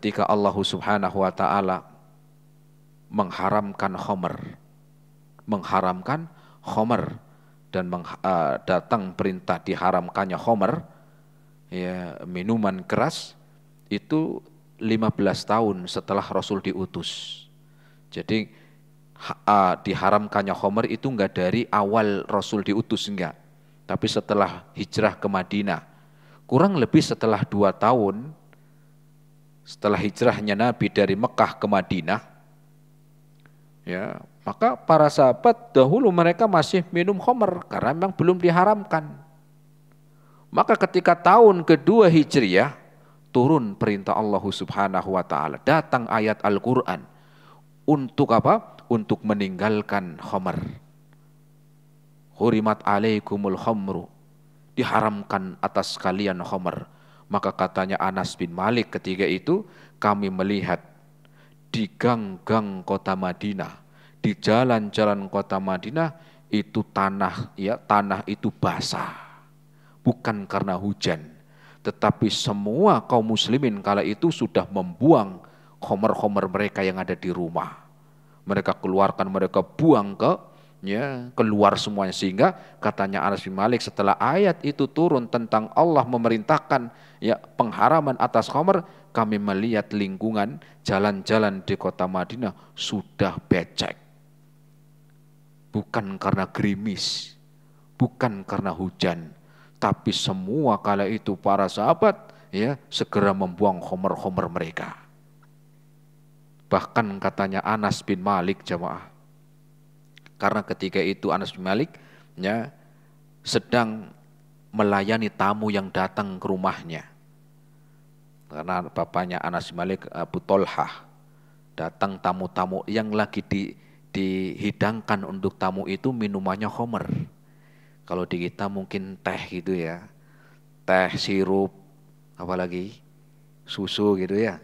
ketika Allah Subhanahu wa taala mengharamkan khamr dan datang perintah diharamkannya khamr, ya, minuman keras, itu 15 tahun setelah Rasul diutus. Jadi diharamkannya khamr itu enggak dari awal Rasul diutus, enggak, tapi setelah hijrah ke Madinah. Kurang lebih setelah 2 tahun setelah hijrahnya Nabi dari Mekah ke Madinah, ya, maka para sahabat dahulu mereka masih minum khamr karena memang belum diharamkan. Maka ketika tahun kedua Hijriah turun perintah Allah Subhanahu wa taala, datang ayat Al-Qur'an untuk apa? Untuk meninggalkan khamr. Hurimat alaikumul khamru, diharamkan atas kalian khamr. Maka katanya Anas bin Malik ketika itu, kami melihat di gang-gang kota Madinah, di jalan-jalan kota Madinah itu tanah itu basah. Bukan karena hujan, tetapi semua kaum muslimin kala itu sudah membuang khamr-khamr mereka yang ada di rumah. Mereka keluarkan, mereka buang keluar semuanya, sehingga katanya Anas bin Malik setelah ayat itu turun tentang Allah memerintahkan pengharaman atas khamr, kami melihat lingkungan jalan-jalan di kota Madinah sudah becek. Bukan karena gerimis, bukan karena hujan, tapi semua kala itu para sahabat segera membuang khamr-khamr mereka. Bahkan katanya Anas bin Malik, jamaah, karena ketika itu Anas bin Malik sedang melayani tamu yang datang ke rumahnya. Karena bapaknya Anas bin Malik, Abu Tolhah, datang tamu-tamu yang lagi dihidangkan untuk tamu itu minumannya khamr. Kalau di kita mungkin teh gitu ya, teh, sirup, apalagi susu gitu ya.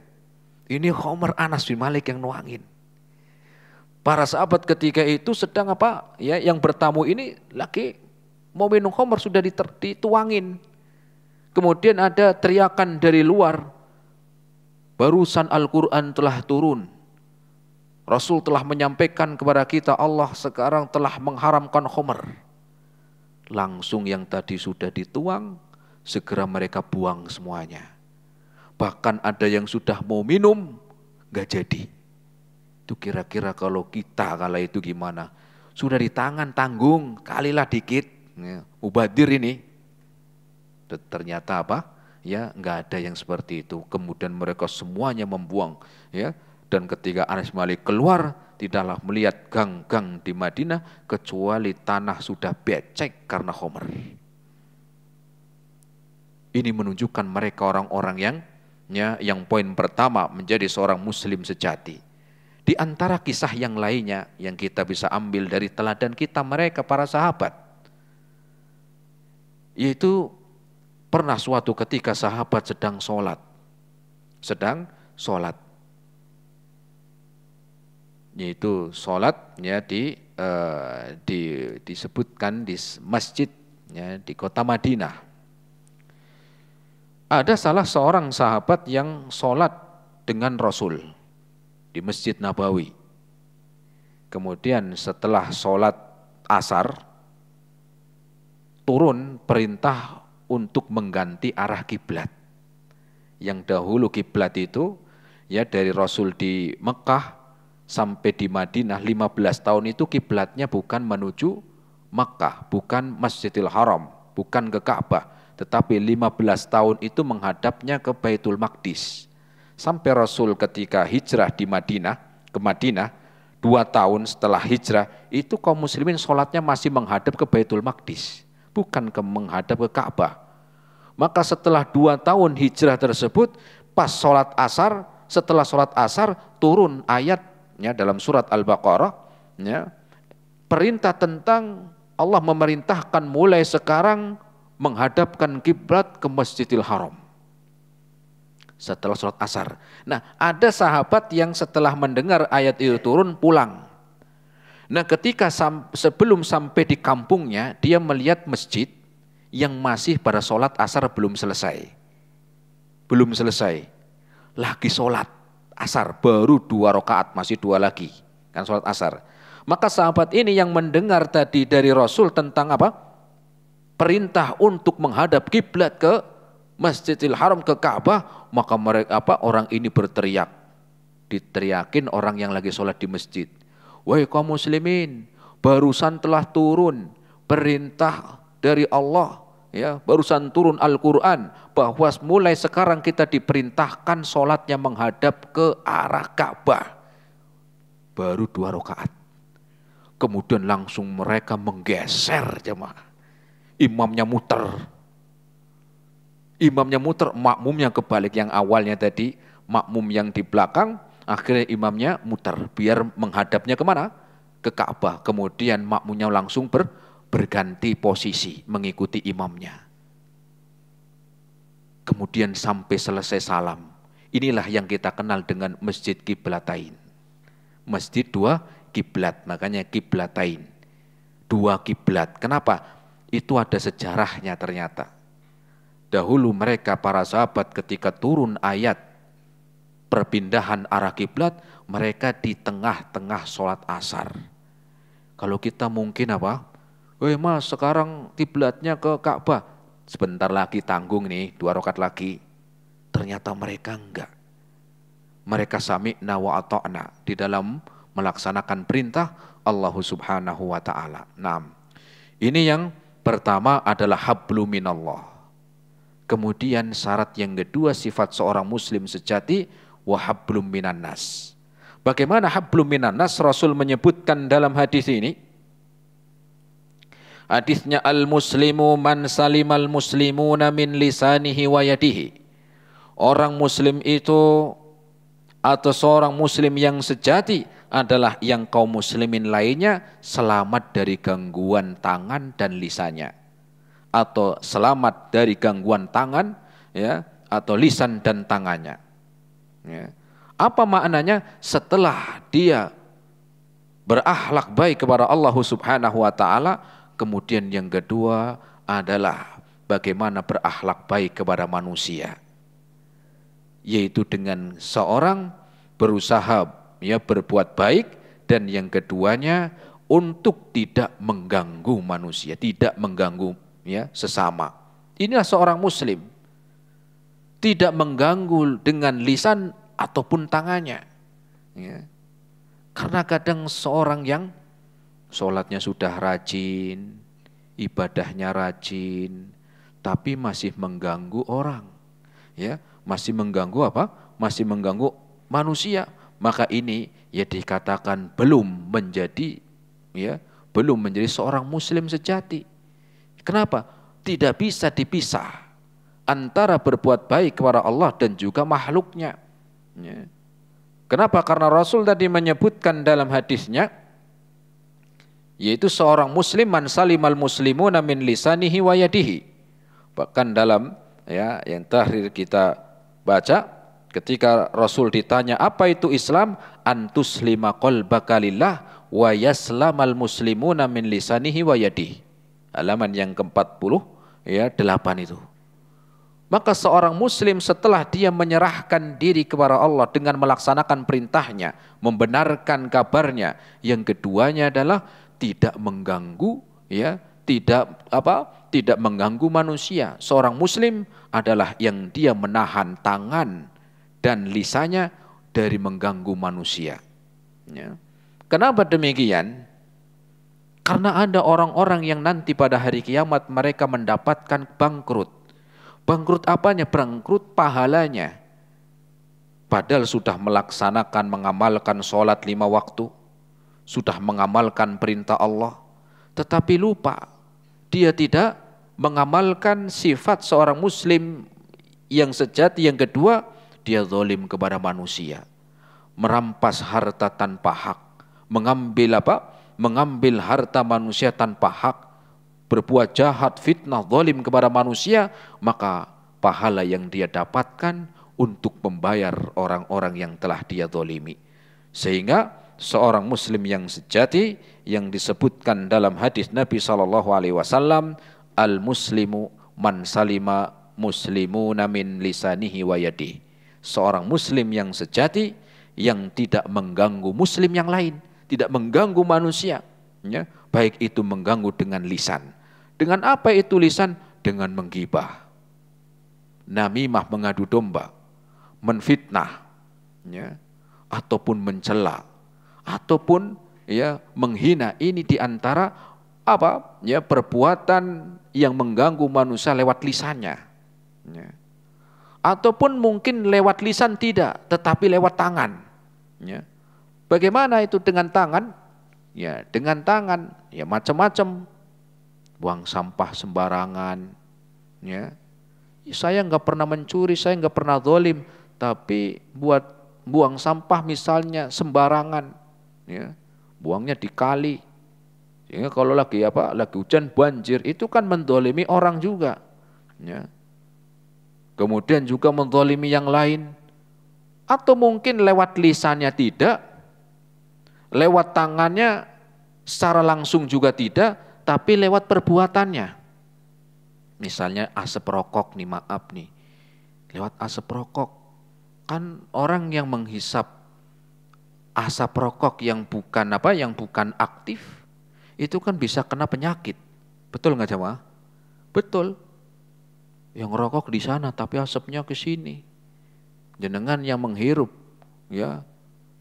Ini khamr, Anas bin Malik yang nuangin. Para sahabat ketika itu sedang yang bertamu ini lagi mau minum khamr, sudah dituangin. Kemudian ada teriakan dari luar, barusan Al-Quran telah turun. Rasul telah menyampaikan kepada kita, Allah sekarang telah mengharamkan khamr. Langsung yang tadi sudah dituang, segera mereka buang semuanya. Bahkan ada yang sudah mau minum, gak jadi. Itu kira-kira kalau kita kala itu gimana? Sudah di tangan tanggung, kalilah dikit, mubadir ini. Ternyata nggak ada yang seperti itu. Kemudian mereka semuanya membuang, Dan ketika Anas bin Malik keluar, tidaklah melihat gang-gang di Madinah kecuali tanah sudah becek karena khamr. Ini menunjukkan mereka orang-orang yang poin pertama menjadi seorang muslim sejati. Di antara kisah yang lainnya yang kita bisa ambil dari teladan kita mereka para sahabat, yaitu pernah suatu ketika sahabat sedang sholat, yaitu sholatnya disebutkan di masjid di kota Madinah. Ada salah seorang sahabat yang sholat dengan Rasul di Masjid Nabawi. Kemudian setelah sholat asar, turun perintah untuk mengganti arah kiblat. Yang dahulu kiblat itu dari Rasul di Mekah sampai di Madinah 15 tahun itu kiblatnya bukan menuju Mekah, bukan Masjidil Haram, bukan ke Ka'bah, tetapi 15 tahun itu menghadapnya ke Baitul Maqdis. Sampai Rasul ketika hijrah ke Madinah, 2 tahun setelah hijrah, itu kaum muslimin sholatnya masih menghadap ke Baitul Maqdis, bukan menghadap ke Ka'bah. Maka setelah 2 tahun hijrah tersebut, pas sholat asar, setelah sholat asar, turun ayatnya dalam surat Al-Baqarah, perintah tentang Allah memerintahkan mulai sekarang menghadapkan kiblat ke Masjidil Haram setelah sholat asar. Nah, ada sahabat yang setelah mendengar ayat itu turun pulang. Nah, ketika sebelum sampai di kampungnya, dia melihat masjid yang masih pada sholat asar belum selesai. lagi sholat asar, baru 2 rakaat, masih 2 lagi, kan sholat asar. Maka sahabat ini yang mendengar tadi dari Rasul tentang apa? Perintah untuk menghadap kiblat ke Masjidil Haram, ke Ka'bah, maka mereka orang ini berteriak. Diteriakin orang yang lagi sholat di masjid. Wahai kaum muslimin, barusan telah turun perintah dari Allah, ya, barusan turun Al-Quran bahwa mulai sekarang kita diperintahkan sholatnya menghadap ke arah Ka'bah. Baru 2 rakaat. Kemudian langsung mereka menggeser jemaah. Imamnya muter. Imamnya muter, makmumnya kebalik. Yang awalnya tadi makmum yang di belakang, akhirnya imamnya muter. Biar menghadapnya kemana? Ke Ka'bah. Kemudian makmumnya langsung berganti posisi mengikuti imamnya. Kemudian sampai selesai salam. Inilah yang kita kenal dengan Masjid Qiblatain. Masjid 2 kiblat, makanya Qiblatain. 2 kiblat. Kenapa? Itu ada sejarahnya ternyata. Dahulu mereka para sahabat ketika turun ayat perpindahan arah kiblat, mereka di tengah-tengah sholat asar. Kalau kita mungkin apa? Weh mas, sekarang kiblatnya ke Ka'bah. Sebentar lagi tanggung nih, 2 rakaat lagi. Ternyata mereka enggak. Mereka sami'na wa ata'na di dalam melaksanakan perintah Allah Subhanahu wa taala. Nah, ini yang pertama adalah hablu minallah. Kemudian syarat yang kedua sifat seorang muslim sejati wa hablum minan nas. Bagaimana hablum minan nas? Rasul menyebutkan dalam hadis ini. Hadisnya al-muslimu man salimal muslimuna min lisanihi wa yadihi. Orang muslim itu atau seorang muslim yang sejati adalah yang kaum muslimin lainnya selamat dari gangguan tangan dan lisannya, atau selamat dari gangguan tangan, ya, atau lisan dan tangannya. Ya. Apa maknanya? Setelah dia berakhlak baik kepada Allah Subhanahu wa taala, kemudian yang kedua adalah bagaimana berakhlak baik kepada manusia, yaitu dengan seorang berusaha, ya, berbuat baik, dan yang keduanya untuk tidak mengganggu manusia, tidak mengganggu, ya, sesama. Inilah seorang muslim, tidak mengganggu dengan lisan ataupun tangannya, ya. Karena kadang seorang yang sholatnya sudah rajin, ibadahnya rajin, tapi masih mengganggu orang, ya, masih mengganggu apa? Masih mengganggu manusia. Maka ini ya dikatakan belum menjadi, ya, belum menjadi seorang muslim sejati. Kenapa? Tidak bisa dipisah antara berbuat baik kepada Allah dan juga makhluknya. Ya. Kenapa? Karena Rasul tadi menyebutkan dalam hadisnya, yaitu seorang muslim man salimal muslimuna min lisanihi wa yadihi. Bahkan dalam, ya, yang terakhir kita baca, ketika Rasul ditanya apa itu Islam, antuslima qalbaka lillah wa yaslamal muslimuna min lisanihi wa yadihi. Halaman yang ke-40, ya, 8 itu. Maka seorang muslim setelah dia menyerahkan diri kepada Allah dengan melaksanakan perintahnya, membenarkan kabarnya, yang keduanya adalah tidak mengganggu, ya, tidak mengganggu manusia. Seorang muslim adalah yang dia menahan tangan dan lisannya dari mengganggu manusia. Ya. Kenapa demikian? Karena ada orang-orang yang nanti pada hari kiamat mereka mendapatkan bangkrut. Bangkrut apanya? Bangkrut pahalanya. Padahal sudah melaksanakan, mengamalkan sholat 5 waktu, sudah mengamalkan perintah Allah, tetapi lupa. Dia tidak mengamalkan sifat seorang muslim yang sejati. Yang kedua, dia zalim kepada manusia, merampas harta tanpa hak, mengambil mengambil harta manusia tanpa hak, berbuat jahat, fitnah, zalim kepada manusia, maka pahala yang dia dapatkan untuk membayar orang-orang yang telah dia zalimi. Sehingga seorang muslim yang sejati yang disebutkan dalam hadis Nabi SAW, al-muslimu man salima muslimuna min lisanihi wa yadihi. seorang muslim yang sejati yang tidak mengganggu muslim yang lain, tidak mengganggu manusia, ya, baik itu mengganggu dengan lisan. Dengan apa itu lisan? Dengan menggibah, namimah, mengadu domba, menfitnah, ya, ataupun mencela, ataupun ya menghina. Ini diantara apa? Ya, perbuatan yang mengganggu manusia lewat lisannya. Ya. Ataupun mungkin lewat lisan tidak, tetapi lewat tangan. Ya. Bagaimana itu dengan tangan? Ya, dengan tangan ya macam-macam. Buang sampah sembarangan. Ya. Saya nggak pernah mencuri, saya nggak pernah zalim, tapi buat buang sampah misalnya sembarangan. Ya. Buangnya di kali. Sehingga kalau lagi lagi hujan banjir, itu kan menzalimi orang juga. Ya. Kemudian juga menzalimi yang lain. Atau mungkin lewat lisannya tidak, lewat tangannya secara langsung juga tidak, tapi lewat perbuatannya. Misalnya asap rokok nih, maaf nih, lewat asap rokok. Kan orang yang menghisap asap rokok yang bukan aktif, itu kan bisa kena penyakit. Betul nggak jemaah? Betul. Yang rokok di sana tapi asapnya ke sini. Jenengan yang menghirup, ya,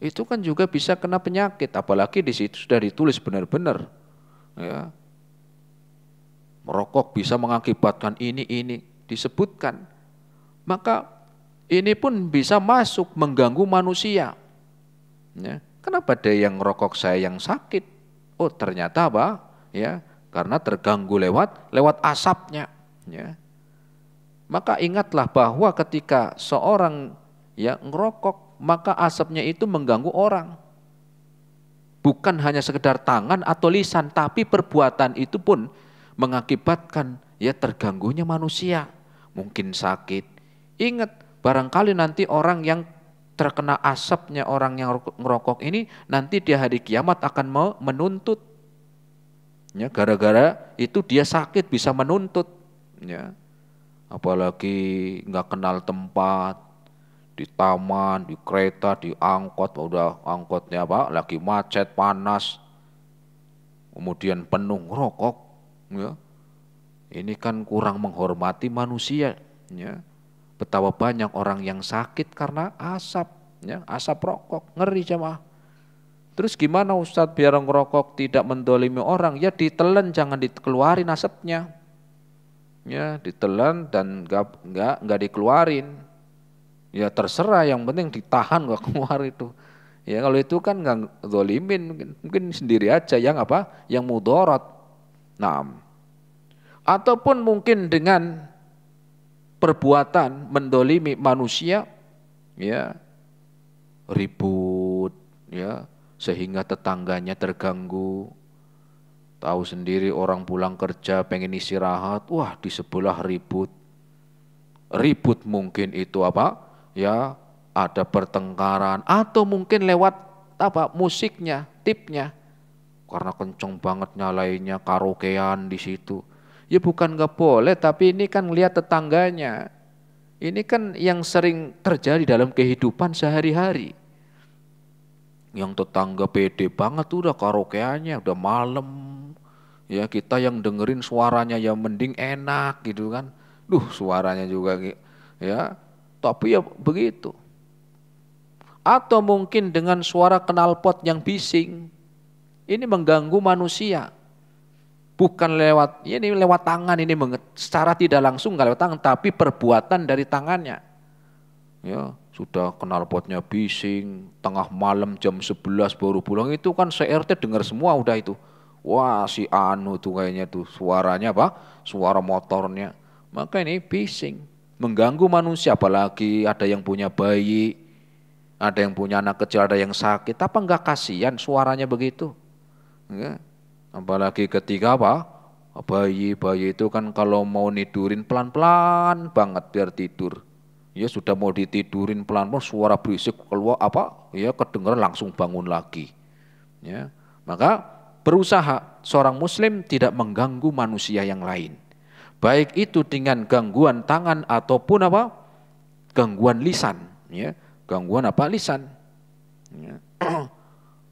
itu kan juga bisa kena penyakit. Apalagi di situ sudah ditulis benar-benar, ya, merokok bisa mengakibatkan ini disebutkan. Maka ini pun bisa masuk mengganggu manusia. Ya, kenapa ada yang rokok saya yang sakit? Oh ternyata ya, karena terganggu lewat asapnya. Ya. Maka ingatlah bahwa ketika seorang ya ngerokok, maka asapnya itu mengganggu orang. Bukan hanya sekedar tangan atau lisan, tapi perbuatan itu pun mengakibatkan ya terganggunya manusia. Mungkin sakit. Ingat, barangkali nanti orang yang terkena asapnya orang yang ngerokok ini, nanti di hari kiamat akan menuntut. Ya, gara-gara itu dia sakit bisa menuntut. Ya. Apalagi nggak kenal tempat, di taman, di kereta, di angkot, udah angkotnya lagi macet, panas, kemudian penuh ngerokok, ya. Ini kan kurang menghormati manusia, ya. Betapa banyak orang yang sakit karena asap, ya, asap rokok, ngeri jemaah. Terus gimana Ustadz biar ngerokok tidak mendolimi orang? Ya ditelan, jangan dikeluarin asapnya. Ya, ditelan dan nggak dikeluarin. Ya terserah, yang penting ditahan nggak keluar itu. Ya kalau itu kan nggak zolimin, mungkin sendiri aja yang yang mudarat. Nah, ataupun mungkin dengan perbuatan mendolimi manusia, ya ribut, ya sehingga tetangganya terganggu. Tahu sendiri orang pulang kerja pengen istirahat, wah di sebelah ribut. Ribut mungkin itu ya ada pertengkaran, atau mungkin lewat musiknya, tipnya. Karena kenceng banget nyalainnya, karaokean di situ. Ya bukan nggak boleh, tapi ini kan lihat tetangganya. Ini kan yang sering terjadi dalam kehidupan sehari-hari. Yang tetangga pede banget udah karaokeannya, udah malam. Ya kita yang dengerin suaranya ya mending enak gitu kan. Suaranya juga ya, tapi ya begitu. Atau mungkin dengan suara knalpot yang bising. Ini mengganggu manusia. Bukan lewat tangan, ini secara tidak langsung nggak lewat tangan, tapi perbuatan dari tangannya. Ya, sudah knalpotnya bising, tengah malam jam 11 baru pulang, itu kan se-RT dengar semua udah itu. Wah si anu tuh kayaknya tuh suaranya suara motornya. Maka ini bising, mengganggu manusia, apalagi ada yang punya bayi, ada yang punya anak kecil, ada yang sakit. Apa enggak kasihan suaranya begitu? Ya. Apalagi ketika bayi itu kan kalau mau nidurin pelan-pelan banget biar tidur. Ya sudah mau ditidurin pelan-pelan, suara berisik keluar ya kedengaran langsung bangun lagi. Ya. Maka berusaha seorang muslim tidak mengganggu manusia yang lain. Baik itu dengan gangguan tangan ataupun gangguan lisan. ya, gangguan apa? Lisan. Ya.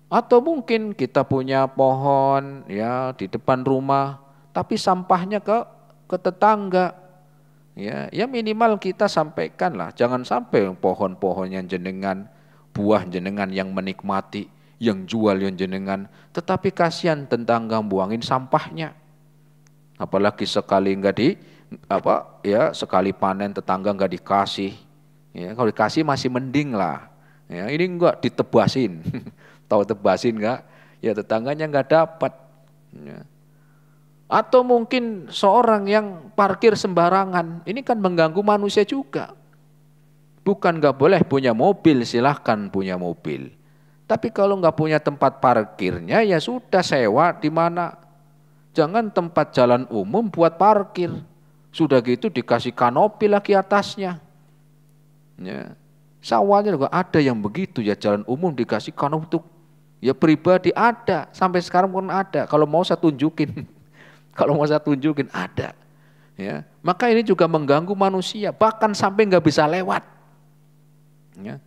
Atau mungkin kita punya pohon ya di depan rumah, tapi sampahnya ke tetangga. Ya, ya minimal kita sampaikan lah, jangan sampai pohon-pohon yang jenengan, buah jenengan yang menikmati, yang jual yang jenengan, tetapi kasihan tetangga buangin sampahnya. Apalagi sekali sekali panen tetangga nggak dikasih. Ya, kalau dikasih masih mending lah. Ya, ini enggak ditebasin. Tahu tebasin enggak? Ya tetangganya enggak dapat. Ya. Atau mungkin seorang yang parkir sembarangan, ini kan mengganggu manusia juga. Bukan enggak boleh punya mobil, silahkan punya mobil. Tapi kalau enggak punya tempat parkirnya, ya sudah sewa di mana. Jangan tempat jalan umum buat parkir. Sudah gitu dikasih kanopi lagi atasnya. Ya. Sawahnya juga ada yang begitu ya, jalan umum dikasih kanopi untuk ya pribadi ada, sampai sekarang pun ada. Kalau mau saya tunjukin. Kalau mau saya tunjukin ada. Ya, maka ini juga mengganggu manusia, bahkan sampai nggak bisa lewat. Ya.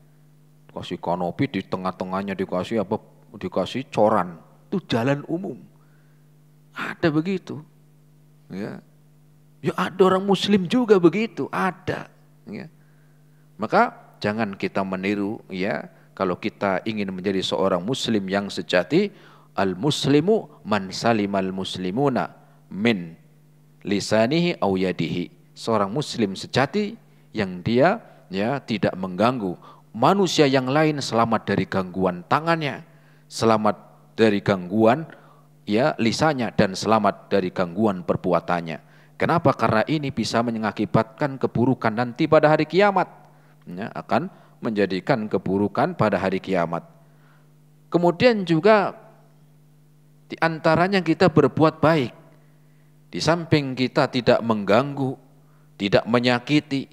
Kasih kanopi di tengah-tengahnya dikasih apa? Dikasih coran. Itu jalan umum. Ada begitu. Ya. Ya ada orang muslim juga begitu, ada. Ya. Maka jangan kita meniru ya, kalau kita ingin menjadi seorang muslim yang sejati, al-muslimu man salimal muslimuna min lisanihi aw yadihi. Seorang muslim sejati yang dia ya tidak mengganggu manusia yang lain, selamat dari gangguan tangannya, selamat dari gangguan ya lisannya, dan selamat dari gangguan perbuatannya. Kenapa? Karena ini bisa mengakibatkan keburukan nanti pada hari kiamat. Ya, akan menjadikan keburukan pada hari kiamat. Kemudian juga di antaranya kita berbuat baik. Di samping kita tidak mengganggu, tidak menyakiti,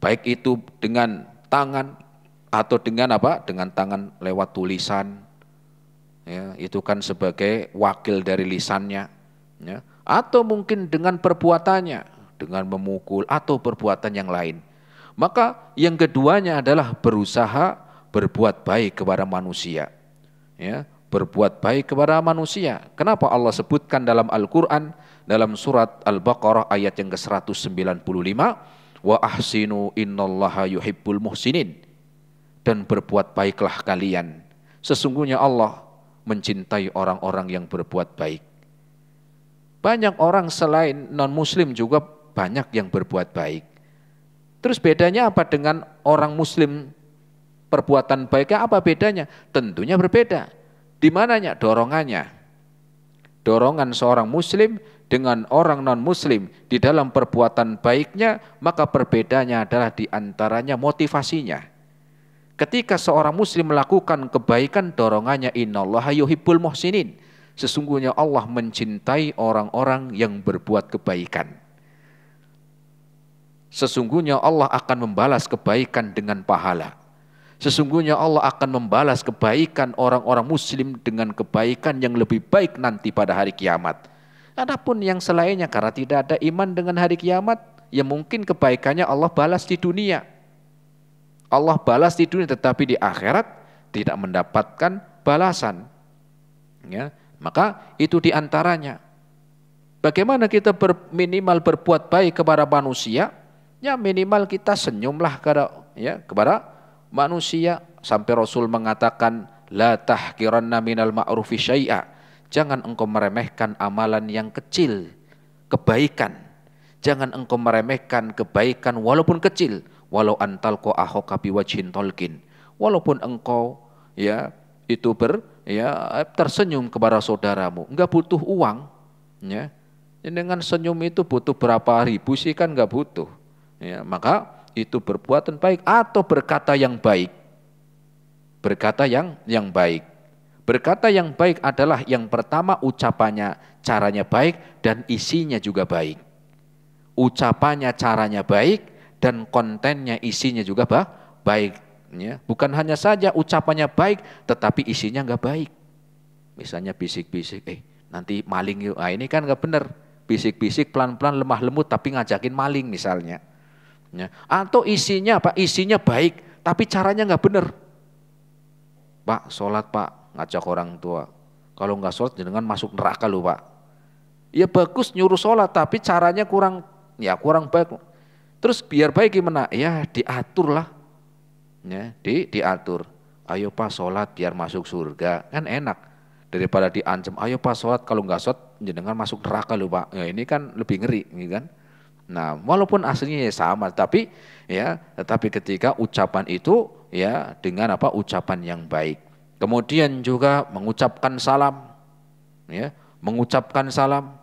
baik itu dengan tangan atau dengan apa? Dengan tangan lewat tulisan. Ya, itu kan sebagai wakil dari lisannya. Ya, atau mungkin dengan perbuatannya, dengan memukul atau perbuatan yang lain. Maka yang keduanya adalah berusaha berbuat baik kepada manusia. Ya, berbuat baik kepada manusia. Kenapa Allah sebutkan dalam Al-Quran, dalam surat Al-Baqarah ayat yang ke-195, wa ahsinu innallaha yuhibbul muhsinin, dan berbuat baiklah kalian, sesungguhnya Allah mencintai orang-orang yang berbuat baik. Banyak orang selain non-muslim juga banyak yang berbuat baik. Terus bedanya apa dengan orang muslim? Perbuatan baiknya apa bedanya? Tentunya berbeda. Di mananya? Dorongannya. Dorongan seorang muslim dengan orang non-muslim di dalam perbuatan baiknya, maka perbedaannya adalah di antaranya motivasinya. Ketika seorang muslim melakukan kebaikan, dorongannya innallaha yuhibbul muhsinin. Sesungguhnya Allah mencintai orang-orang yang berbuat kebaikan. Sesungguhnya Allah akan membalas kebaikan dengan pahala. Sesungguhnya Allah akan membalas kebaikan orang-orang muslim dengan kebaikan yang lebih baik nanti pada hari kiamat. Adapun yang selainnya karena tidak ada iman dengan hari kiamat, ya mungkin kebaikannya Allah balas di dunia. Allah balas di dunia, tetapi di akhirat tidak mendapatkan balasan. Ya, maka itu diantaranya. Bagaimana kita minimal berbuat baik kepada manusia? Ya minimal kita senyumlah kepada manusia, sampai Rasul mengatakan la tahqiranna minal ma'rufi syai'a. Jangan engkau meremehkan amalan yang kecil, kebaikan. Jangan engkau meremehkan kebaikan walaupun kecil, walau antalqa akhaka biwajhin talqin. Walaupun engkau itu tersenyum kepada saudaramu, enggak butuh uang, ya. Dengan senyum itu butuh berapa ribu sih, kan enggak butuh. Ya, maka itu perbuatan baik atau berkata yang baik. Berkata yang baik. Berkata yang baik adalah yang pertama ucapannya, caranya baik dan isinya juga baik. Ucapannya, caranya baik dan kontennya, isinya juga baik. Ya. Bukan hanya saja ucapannya baik tetapi isinya enggak baik. Misalnya bisik-bisik, nanti maling yuk. Nah, ini kan enggak benar. Bisik-bisik pelan-pelan lemah lembut tapi ngajakin maling misalnya. Ya. Atau isinya apa? Isinya baik tapi caranya nggak benar. Pak, sholat Pak, ngajak orang tua. Kalau nggak sholat jenengan masuk neraka loh Pak. Ya bagus nyuruh sholat, tapi caranya kurang baik. Terus biar baik gimana? Ya diatur lah, ya diatur. Ayo Pak sholat biar masuk surga, kan enak. Daripada diancam, ayo Pak sholat, kalau nggak sholat jenengan masuk neraka loh Pak. Ya ini kan lebih ngeri, gitu kan? Nah, walaupun aslinya ya sama, tetapi ketika ucapan itu ya dengan ucapan yang baik. Kemudian juga mengucapkan salam, ya, mengucapkan salam,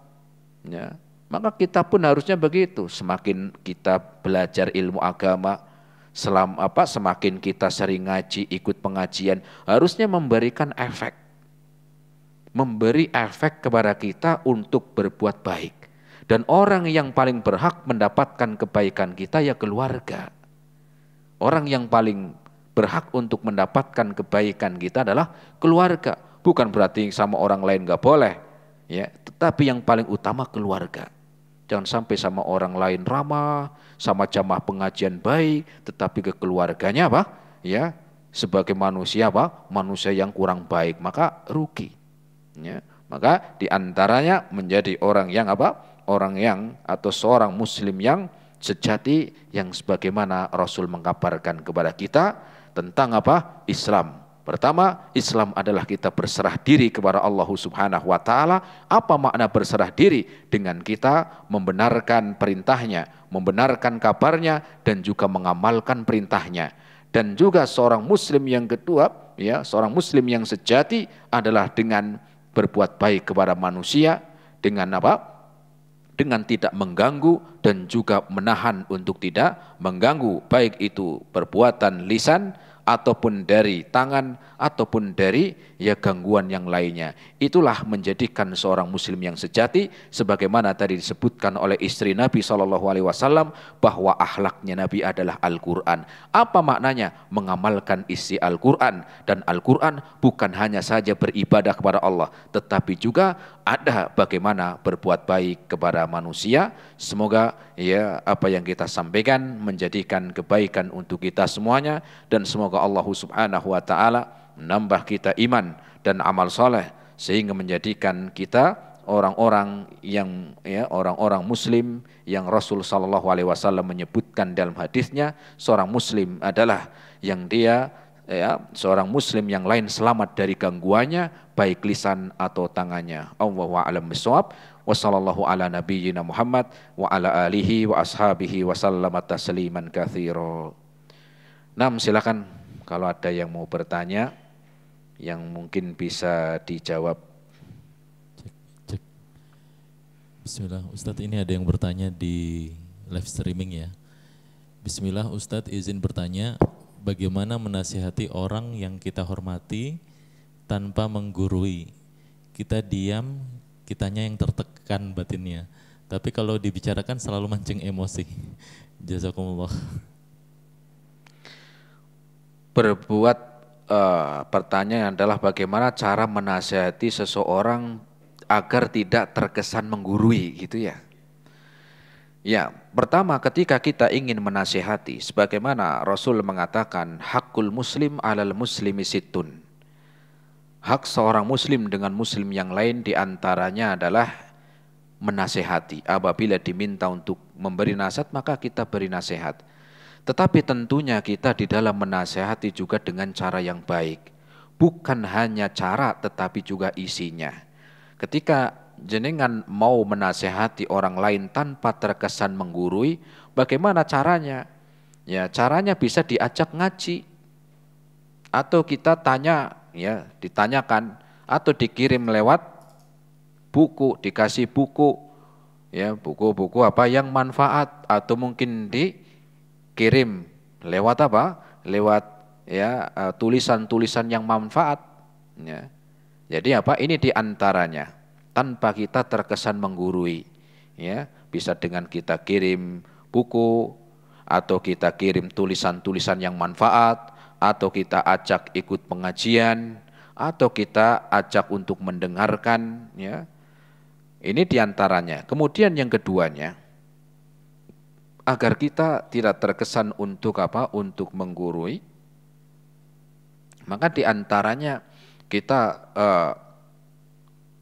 ya. Maka kita pun harusnya begitu. Semakin kita belajar ilmu agama, semakin kita sering ngaji, ikut pengajian, harusnya memberi efek kepada kita untuk berbuat baik. Dan orang yang paling berhak mendapatkan kebaikan kita ya keluarga. Orang yang paling berhak untuk mendapatkan kebaikan kita adalah keluarga. Bukan berarti sama orang lain nggak boleh, ya. Tetapi yang paling utama keluarga. Jangan sampai sama orang lain ramah, sama jamaah pengajian baik, tetapi ke keluarganya ya, sebagai manusia manusia yang kurang baik, maka rugi. Ya. Maka diantaranya menjadi orang yang atau seorang muslim yang sejati, yang sebagaimana Rasul mengkabarkan kepada kita tentang Islam. Pertama, Islam adalah kita berserah diri kepada Allah Subhanahu wa taala. Apa makna berserah diri? Dengan kita membenarkan perintahnya, membenarkan kabarnya, dan juga mengamalkan perintahnya. Dan juga seorang muslim yang kedua, ya, seorang muslim yang sejati adalah dengan berbuat baik kepada manusia, dengan dengan tidak mengganggu dan juga menahan untuk tidak mengganggu, baik itu perbuatan lisan ataupun dari tangan ataupun dari gangguan yang lainnya. Itulah menjadikan seorang muslim yang sejati, sebagaimana tadi disebutkan oleh istri Nabi SAW bahwa akhlaknya Nabi adalah Al-Quran. Apa maknanya? Mengamalkan isi Al-Quran. Dan Al-Quran bukan hanya saja beribadah kepada Allah, tetapi juga ada bagaimana berbuat baik kepada manusia. Semoga apa yang kita sampaikan menjadikan kebaikan untuk kita semuanya, dan semoga Allah Subhanahu wa taala menambah kita iman dan amal soleh, sehingga menjadikan kita orang-orang muslim yang Rasul sallallahu alaihi wasallam menyebutkan dalam hadisnya, seorang muslim adalah yang seorang muslim yang lain selamat dari gangguannya, baik lisan atau tangannya. Allahu a'lam bishawab. Wa sallallahu ala nabiyyina Muhammad wa ala alihi wa ashabihi wa sallama tasliman katsira. Silakan kalau ada yang mau bertanya yang mungkin bisa dijawab. Cek. Bismillah, Ustadz, ini ada yang bertanya di live streaming ya. Bismillah, Ustadz izin bertanya, bagaimana menasihati orang yang kita hormati tanpa menggurui? Kita diam, kitanya yang tertekan batinnya. Tapi kalau dibicarakan selalu mancing emosi. Jazakumullah. Pertanyaan adalah bagaimana cara menasihati seseorang agar tidak terkesan menggurui, gitu ya. Ya, pertama ketika kita ingin menasihati, sebagaimana Rasul mengatakan, hakul muslim alal muslimi sittun. Hak seorang muslim dengan muslim yang lain diantaranya adalah menasihati. Apabila diminta untuk memberi nasihat, maka kita beri nasihat. Tetapi tentunya kita di dalam menasihati juga dengan cara yang baik. Bukan hanya cara tetapi juga isinya. Ketika jenengan mau menasihati orang lain tanpa terkesan menggurui, bagaimana caranya? Ya, caranya bisa diajak ngaji. Atau kita tanya, ya, ditanyakan atau dikirim lewat buku, dikasih buku, ya, buku-buku yang manfaat, atau mungkin dikirim lewat lewat tulisan-tulisan yang manfaat, ya. Jadi ini diantaranya tanpa kita terkesan menggurui, ya, bisa dengan kita kirim buku atau kita kirim tulisan-tulisan yang manfaat, atau kita ajak ikut pengajian, atau kita ajak untuk mendengarkan, ya. Ini diantaranya. Kemudian yang keduanya, agar kita tidak terkesan untuk menggurui, Maka di antaranya kita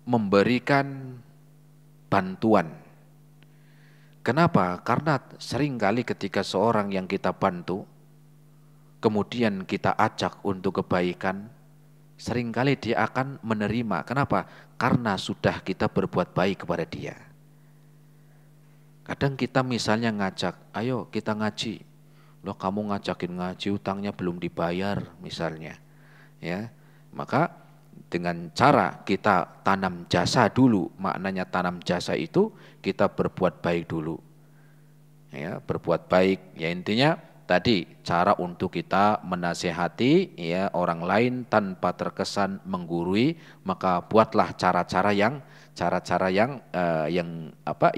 memberikan bantuan. Kenapa? Karena seringkali ketika seorang yang kita bantu, kemudian kita ajak untuk kebaikan, seringkali dia akan menerima. Kenapa? Karena sudah kita berbuat baik kepada dia. Kadang kita misalnya ngajak, ayo kita ngaji. Loh kamu ngajakin ngaji, utangnya belum dibayar misalnya. Ya, maka dengan cara kita tanam jasa dulu, maknanya tanam jasa itu kita berbuat baik dulu. Ya, berbuat baik, ya intinya tadi cara untuk kita menasihati ya orang lain tanpa terkesan menggurui, maka buatlah cara-cara yang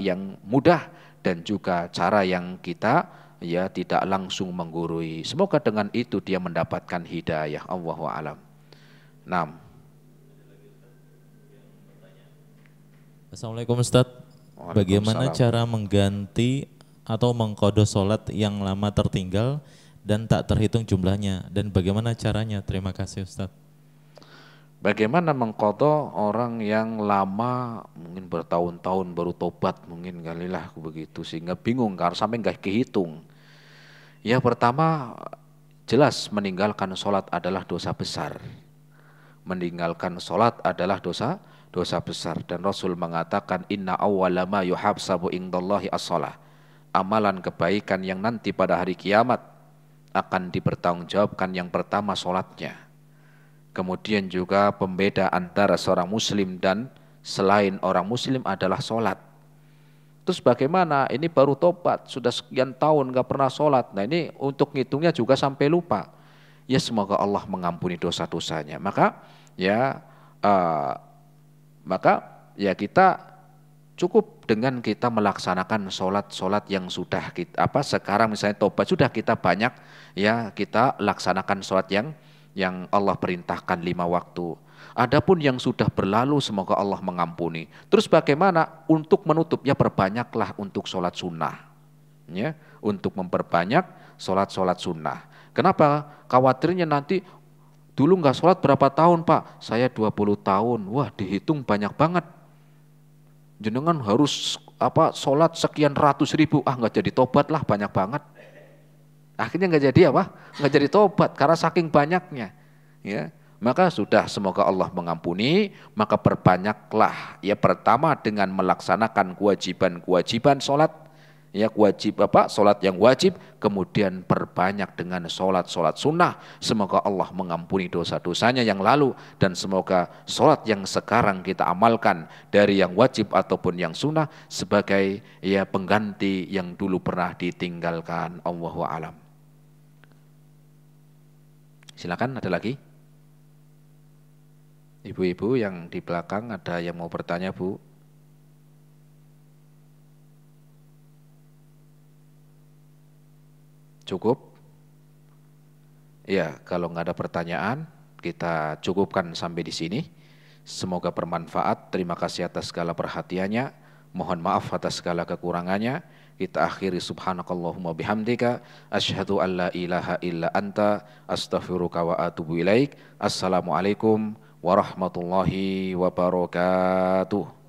yang mudah dan juga cara yang kita ya tidak langsung menggurui. Semoga dengan itu dia mendapatkan hidayah. Allahu a'lam. Naam. Assalamualaikum Ustaz. Bagaimana cara mengganti atau mengqadha sholat yang lama tertinggal dan tak terhitung jumlahnya, dan bagaimana caranya? Terima kasih Ustaz. Bagaimana mengqadha orang yang lama mungkin bertahun-tahun baru tobat mungkin kalilah begitu sehingga bingung karena sampai nggak kehitung. Ya pertama jelas meninggalkan sholat adalah dosa besar. Meninggalkan sholat adalah dosa besar dan Rasul mengatakan inna awwala ma yuhabsabu indallahi as-shalah. Amalan kebaikan yang nanti pada hari kiamat akan dipertanggungjawabkan yang pertama sholatnya. Kemudian juga pembeda antara seorang muslim dan selain orang muslim adalah sholat. Terus bagaimana? Ini baru tobat, sudah sekian tahun gak pernah sholat. Nah ini untuk ngitungnya juga sampai lupa. Ya semoga Allah mengampuni dosa-dosanya. Maka kita cukup dengan kita melaksanakan sholat yang sudah kita sekarang misalnya tobat sudah kita banyak ya kita laksanakan sholat yang Allah perintahkan 5 waktu. Adapun yang sudah berlalu semoga Allah mengampuni. Terus bagaimana untuk menutup? Ya perbanyaklah untuk sholat sunnah. Ya, untuk memperbanyak sholat sunnah. Kenapa? Khawatirnya nanti dulu nggak sholat berapa tahun Pak? Saya 20 tahun. Wah dihitung banyak banget. Jenengan harus sholat sekian ratus ribu, nggak jadi tobat lah banyak banget. Akhirnya nggak jadi nggak jadi tobat karena saking banyaknya. Ya, maka sudah semoga Allah mengampuni, maka perbanyaklah ya pertama dengan melaksanakan kewajiban sholat. Ya sholat yang wajib, kemudian perbanyak dengan sholat sunnah. Semoga Allah mengampuni dosa-dosanya yang lalu dan semoga sholat yang sekarang kita amalkan dari yang wajib ataupun yang sunnah sebagai ya pengganti yang dulu pernah ditinggalkan. Allahu a'lam. Silakan ada lagi? Ibu-ibu yang di belakang ada yang mau bertanya Bu? Cukup? Ya, kalau nggak ada pertanyaan, kita cukupkan sampai di sini. Semoga bermanfaat. Terima kasih atas segala perhatiannya. Mohon maaf atas segala kekurangannya. Kita akhiri subhanakallahumma bihamdika asyhadu an la ilaha illa anta astaghfiruka wa atubu ilaik. Assalamualaikum warahmatullahi wabarakatuh.